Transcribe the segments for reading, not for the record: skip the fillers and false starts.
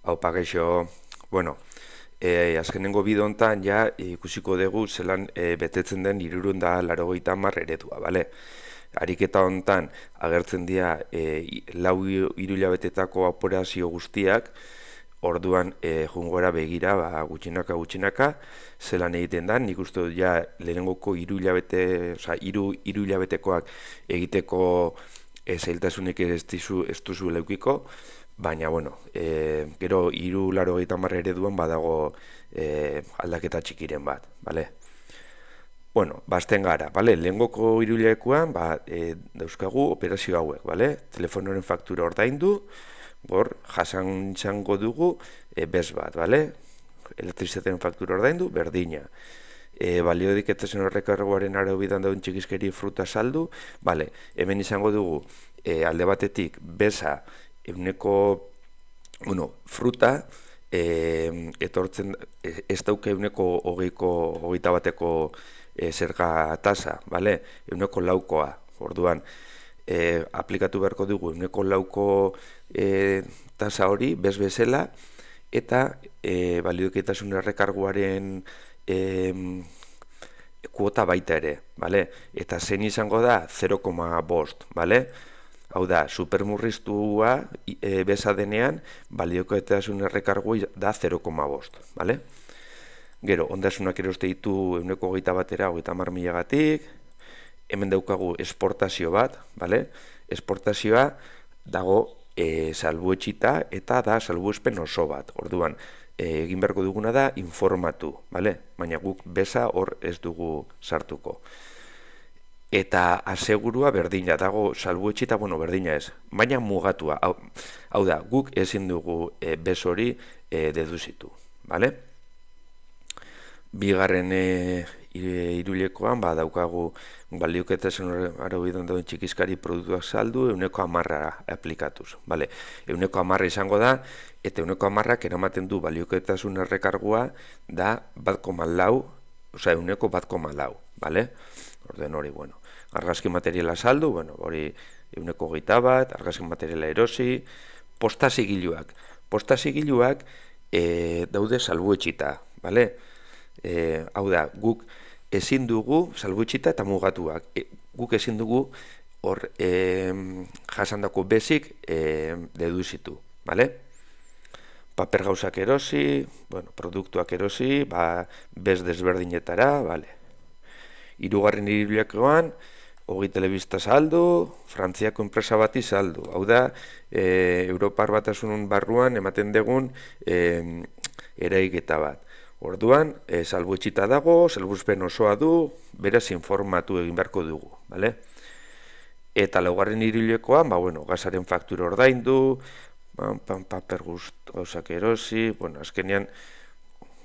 Aupa gaixo, bueno, azkenengo bideo hontan ja ikusiko dugu zelan betetzen den 380 eredua, bale? Ariketa hontan agertzen dira lau hiruhilabetetako operazio guztiak, orduan jungora begira, gutxinaka, zelan egiten da, nik uste dut ja lehenengoko hiru hilabetekoak egiteko zailtasunik ez duzu leukiko, baina, bueno, gero 380 ereduan badago aldaketa txikiren bat, bale? Bueno, bazten gara, bale? Lehengoko hiruhilabekoan, dauzkagu operazio hauek, bale? Telefonoren faktura ordaindu, hor, jasan izango dugu bez bat, bale? Elektrizitatearen faktura ordaindu, berdina. Balio diketasun horrekargoaren araubidan dauden txikizkeri fruta saldu, bale? Hemen izango dugu alde batetik beza euneko, fruta, etortzen, ez dauke euneko hogeita bateko zerga tasa, bale? Euneko laukoa, orduan, aplikatu beharko dugu euneko lauko tasa hori, bezala, eta balioiketasun errekarguaren kuota baita ere, bale? Eta zein izango da 0,5, bale? Hau da, supermurriztua beza denean, balioiketasun errekargua da 0,5, bale? Gero, ondasunak eroste ditu euneko 21 30.000-gatik, hemen daukagu esportazio bat, bale? Esportazioa dago salbuetxita eta da salbuespen oso bat. Orduan, egin beharko duguna da informatu, bale? Baina guk beza hor ez dugu sartuko. Eta asegurua berdina dago salbuetxita, berdina ez, baina mugatua. Hau da, guk ezin dugu bez hori deduzitu, bale? Bigarren hiruhilekoan daukagu balioiketasun araubidean dauden txikizkari produktuak saldu euneko 10 aplikatuz, bale? Euneko 10 izango da, eta euneko 10 eramaten du balioiketasun errekargua da 1,4, osea euneko 1,4, bale? Orden hori, argazki materiala saldu, hori euneko 21, argazki materiala erosi, posta zigiluak. Posta zigiluak daude salbuetxita, bale? Hau da, guk ezin dugu salbuetxita eta mugatuak. Guk ezin dugu hor jasandako bezik deduzitu, bale? Paper gauzak erosi, produktuak erosi, bez desberdinetara, bale? Hirugarren hiruhilekoan, Ogi telebista saldu, Frantziako enpresa bati saldu. Hau da, Europar Batasunun barruan ematen dugun eraiketa bat. Orduan, salbuetxita dago, salbuespen osoa du, beraz informatu egin beharko dugu, bale? Eta laugarren hiruhilekoan, gazaren faktura ordaindu, paper gauzak erosi, azkenean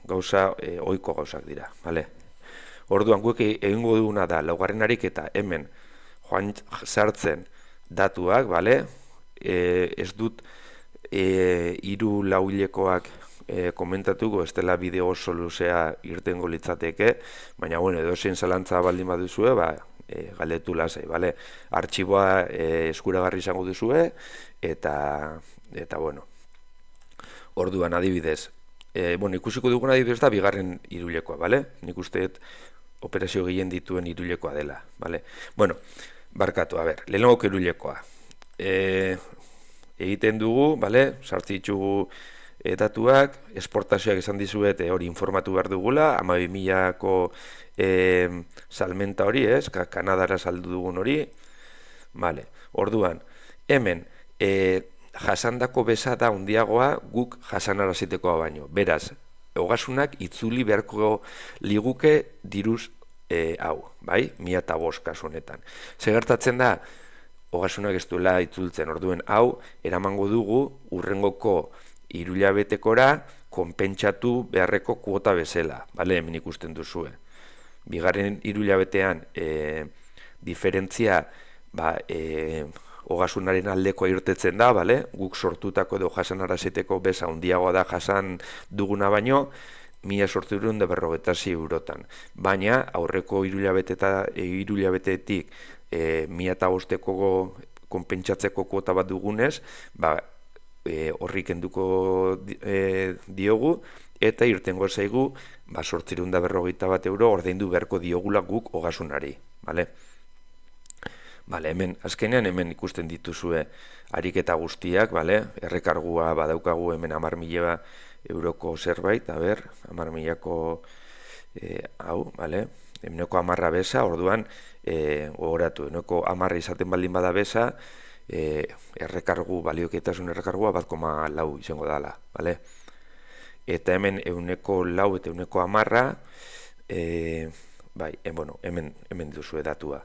gauza, ohiko gauzak dira, bale? Orduan, guk egingo duguna da, laugarren ariketa hemen joan sartzen datuak, bale? Ez dut hiru lauhilekoak komentatuko, ez dela bideo oso luzea irtengo litzateke, baina, edozein zalantza baldin baduzue, galdetu lasai, bale? Artxiboa eskuragarri izango duzue, eta, orduan adibidez, ikusiko dugun adibidez da bigarren hiruhilekoa, bale? Nik usteet operazio gehien dituen hiruhilekoa dela, bale? Barkatu, lehenengoko hiruhilekoa. Egiten dugu, bale? Sartzi ditugu datuak, esportazioak esan dizuet hori informatu behar dugula, 12.000ko salmenta hori, ez? Kanadara saldu dugun hori, bale? Orduan, hemen, jasandako beza da handiagoa guk jasanarazitekoa baino. Beraz, ogasunak itzuli beharko liguke diruz hau, bai? 1.005 kasu honetan. Gertatzen da, ogasunak ez duela itzultzen, orduen hau, eramango dugu urrengoko hiruhilabetekora konpentsatu beharreko kuota bezala, bale? Hemen ikusten duzue. Bigarren hiruhilabetean diferentzia, ogasunaren aldekoa irtetzen da, bale? Guk sortutako edo jasanaraziteko beza handiagoa da jasan duguna baino, 1.856 eurotan. Baina, aurreko hiruhilabetetik 1.005 konpentsatzeko kuota bat dugunez, horri kenduko diogu, eta irtengo zaigu 851 euro ordaindu beharko diogula guk ogasunari. Bale, hemen, azkenean hemen ikusten dituzue ariketa guztiak, errekargua badaukagu hemen 10.000 euroko zerbait, 10.000ko hau, euneko 10 beza, orduan, gogoratu, euneko 10 izaten baldin bada beza, errekargu, balioketasun errekargua 1,4 izango dala, eta hemen euneko 4 eta euneko 10, hemen duzue datua,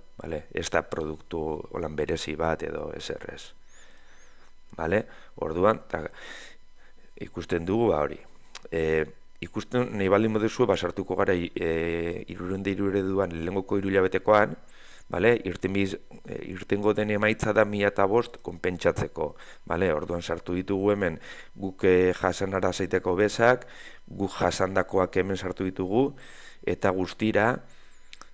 ez da produktu holan berezi bat edo eserrez. Orduan, ikusten dugu hori. Ikusten nahi baldin moduzu, sartuko gara 303 ereduan lehengoko hiruhilabetekoan, irtengo den emaitza da 1.005 konpentsatzeko. Orduan sartu ditugu hemen guk jasanara zaiteko bezak, guk jasandakoak hemen sartu ditugu, eta guztira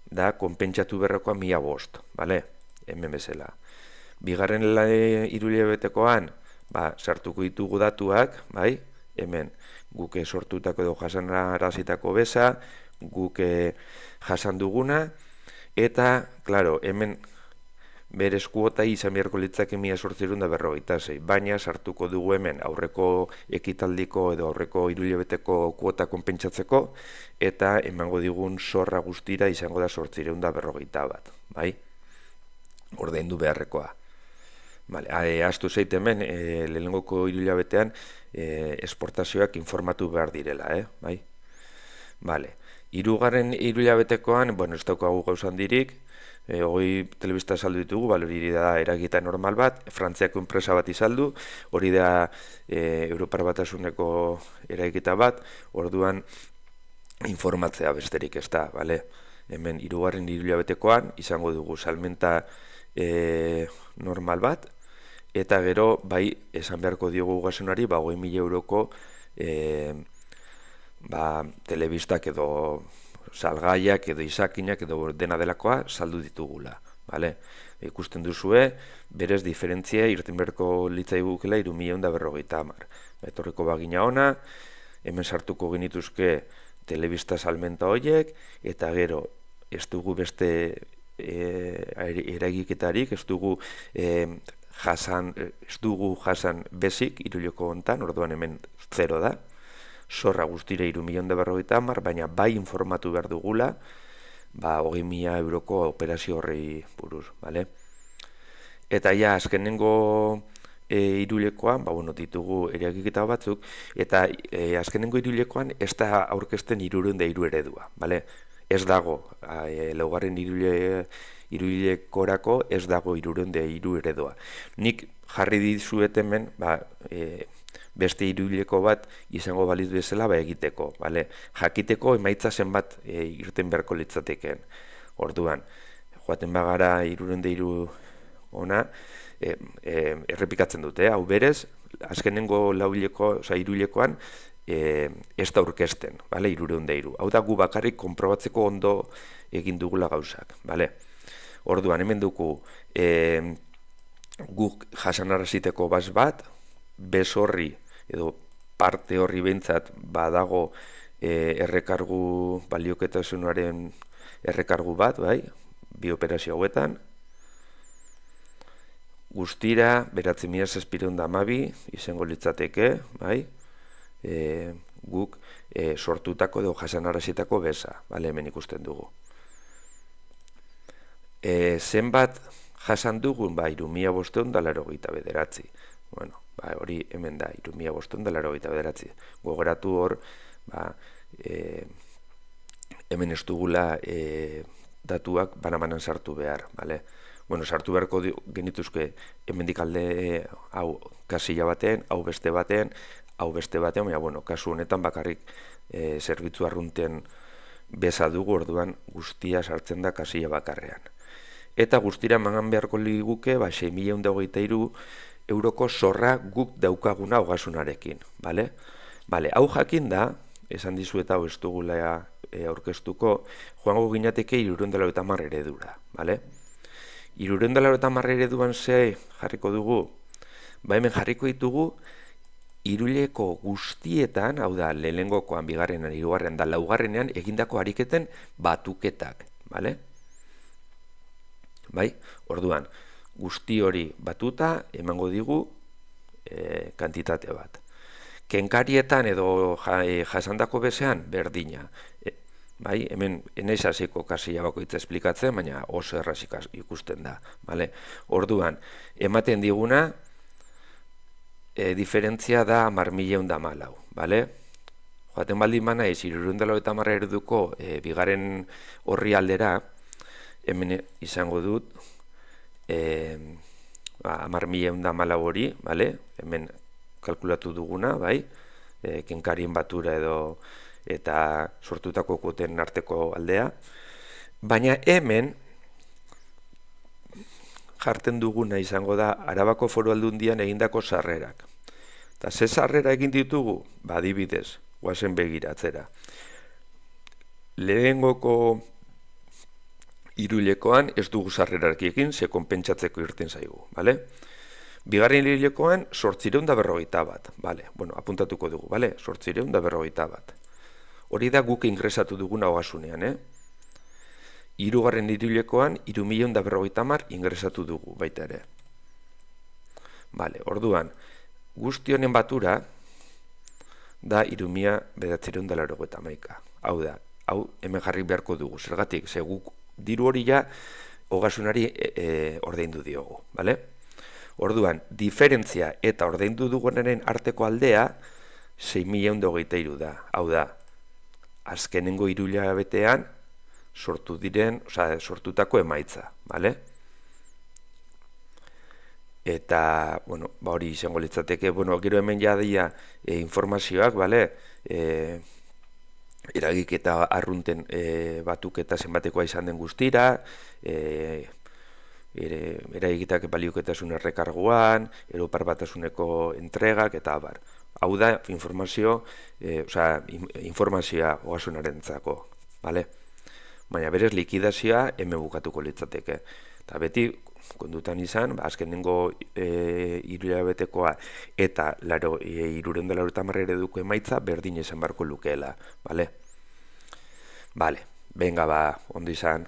da konpentsatu berrekoa 1.005, hemen bezala. Bigarren hiruhilabetekoan sartuko ditugu datuak, hemen guk sortutako edo jasanarazitako beza, guk jasan duguna, eta, klaro, hemen berez kuota izan beharko litzake 1.856, baina sartuko dugu hemen aurreko ekitaldiko edo aurreko hiruhilabeteko kuota konpentsatzeko, eta emango digun zorra guztira izango da 851, ordaindu beharrekoa. Ahaztu zait hemen, lehengoko hiruhilabetean esportazioak informatu behar direla, Hirugarren hiruhilabetekoan, ez daukagu gauzan dirik, hori telebista saldu ditugu, hori da eragita normal bat, Frantziako enpresa bat izaldu, hori da Europar Batasuneko eragita bat, orduan informatzea besterik ez da, hemen hirugarren hiruhilabetekoan izango dugu salmenta normal bat, eta gero, esan beharko diogu gasunari, 20.000 euroko telebistak edo salgaiak edo izakinak edo dena delakoa saldu ditugula. Ikusten duzue, berez diferentzia irten beharko litzai gukela 3.150. Etorriko bagina ona, hemen sartuko genituzke telebista salmenta horiek, eta gero ez dugu beste eragiketarik, ez dugu jasan bezik iruleko hontan, orduan hemen 0 da, zorra guztira 3.150, baina informatu behar dugula 20.000 euroko operazio horrei buruz, Eta azkenengo hiruhilekoan, ditugu eragiketa batzuk, eta azkenengo hiruhilekoan ez da aurkezten 303 eredua, Ez dago, laugarren hiruhilekorako ez dago 303 eredua. Nik jarri dizuet hemen, beste hiruhileko bat izango baliz bezala egiteko, jakiteko emaitza zenbat irten beharko litzateken. Orduan, joaten bagara 303 ona, errepikatzen dute, hau berez, azkenengo hiruhilekoan ez da aurkezten, 303. Hau da gu bakarrik konprobatzeko ondo egin dugula gauzak, Orduan, hemen dugu guk jasanaraziteko bat, bez horri edo parte horri behintzat badago errekargu balioketasunaren errekargu bat, bi operazio hauetan, guztira 9.612 izango litzateke, guk sortutako edo jasanarazitako beza, hemen ikusten dugu. Zenbat jasan dugun, 3.589. Hori hemen da, 3.589. Gogoratu hor, hemen ez dugula datuak banabanan sartu behar, sartu beharko genituzke hemendik alde hau kasilla baten, hau beste baten, baina, kasu honetan bakarrik zerbitzu arrunten beza dugu, orduan guztia sartzen da kasilla bakarrean. Eta guztira eman beharko liguke 6.123 euroko zorra guk daukaguna ogasunarekin, hau jakin da, esan dizu eta ez dugula aurkeztuko, joango ginateke 390 eredura, bale? 390 ereduan ze jarriko dugu? Ba hemen jarriko ditugu Iruleko guztietan, hau da, lehenengokoan, bigarrenan, hirugarren da laugarrenean egindako ariketen batuketak, bale? Bai, orduan, guzti hori batuta emango digu kantitate bat. Kenkarietan edo jasandako bezean berdina. Bai, hemen enaiz hasiko kasilla bakoitza esplikatzen, baina oso erraz ikusten da, bale? Orduan, ematen diguna diferentzia da 10.114, bale? Joaten baldin banaiz 390 ereduko bigarren horri aldera, hemen izango dut 10.114 hori, bale? Hemen kalkulatu duguna, bai? Kenkarien batura edo eta sortutako kuoten arteko aldea. Baina hemen jarten duguna izango da Arabako Foru Aldundian egindako sarrerak. Eta ze sarrera egin ditugu? Ba, adibidez, guazen begiratzera. Lehengoko hiruilekoan ez dugu sarrerarik egin, ze konpentsatzeko irten zaigu, bale? Bigarren hiruilekoan 851, bale? Bueno, apuntatuko dugu, bale? 851. Hori da guk ingresatu duguna ogasunean, Hirugarren hiruilekoan 3.150 ingresatu dugu baita ere. Bale, orduan, guzti honen batura da 3.991. Hau da, hau hemen jarri beharko dugu. Zergatik, ze guk diru hori ja ogasunari ordaindu diogu, bale? Orduan, diferentzia eta ordaindu dugunaren arteko aldea 6.123 da. Hau da, azkenengo hiruhilabetean sortutako emaitza, bale? Eta, bueno, ba hori izango litzateke, bueno, gero hemen jadia informazioak, bale? Eragiketa arrunten batuketa zenbatekoa izan den guztira, eragiketak balioketasun errekarguan, Europar Batasuneko entregak, eta abar. Hau da informazioa ogasunarentzako, bale? Baina berez likidazioa hemen bukatuko litzateke. Eta beti, kondutan izan, azkenengo hiruhilabetekoa eta 390 ereduko emaitza berdin izan barko lukeela, bale? Bale, venga ba, ondo izan.